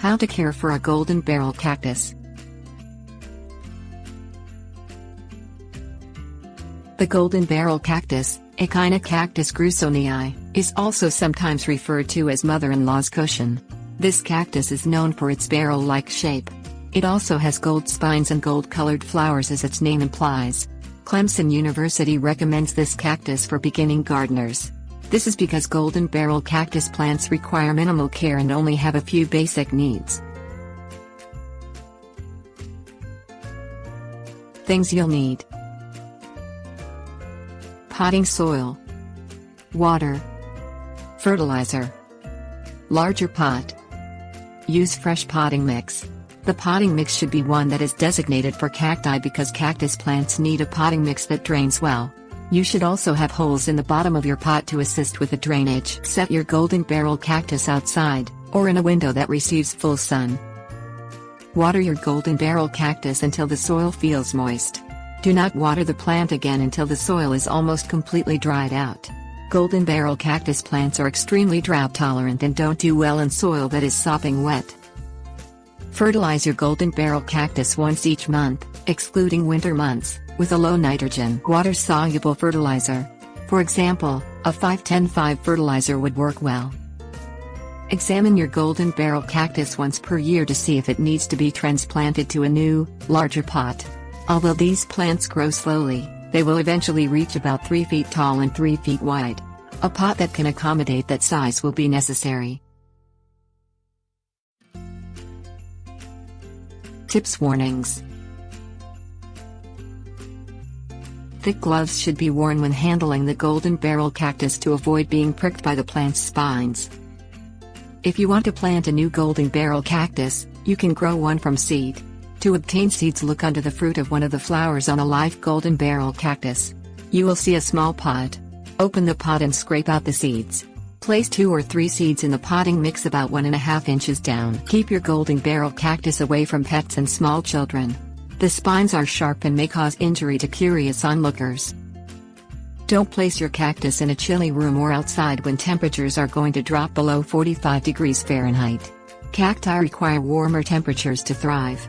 How to care for a golden barrel cactus. The golden barrel cactus, Echinocactus grusonii, is also sometimes referred to as mother-in-law's cushion. This cactus is known for its barrel-like shape. It also has gold spines and gold-colored flowers as its name implies. Clemson University recommends this cactus for beginning gardeners. This is because golden barrel cactus plants require minimal care and only have a few basic needs. Things you'll need: potting soil, water, fertilizer, larger pot. Use fresh potting mix. The potting mix should be one that is designated for cacti because cactus plants need a potting mix that drains well. You should also have holes in the bottom of your pot to assist with the drainage. Set your golden barrel cactus outside, or in a window that receives full sun. Water your golden barrel cactus until the soil feels moist. Do not water the plant again until the soil is almost completely dried out. Golden barrel cactus plants are extremely drought tolerant and don't do well in soil that is sopping wet. Fertilize your golden barrel cactus once each month, excluding winter months, with a low nitrogen, water-soluble fertilizer. For example, a 5-10-5 fertilizer would work well. Examine your golden barrel cactus once per year to see if it needs to be transplanted to a new, larger pot. Although these plants grow slowly, they will eventually reach about 3 feet tall and 3 feet wide. A pot that can accommodate that size will be necessary. Tips: warnings. Thick gloves should be worn when handling the golden barrel cactus to avoid being pricked by the plant's spines. If you want to plant a new golden barrel cactus, you can grow one from seed. To obtain seeds, look under the fruit of one of the flowers on a live golden barrel cactus. You will see a small pod. Open the pod and scrape out the seeds. Place 2 or 3 seeds in the potting mix about 1.5 inches down. Keep your golden barrel cactus away from pets and small children. The spines are sharp and may cause injury to curious onlookers. Don't place your cactus in a chilly room or outside when temperatures are going to drop below 45 degrees Fahrenheit. Cacti require warmer temperatures to thrive.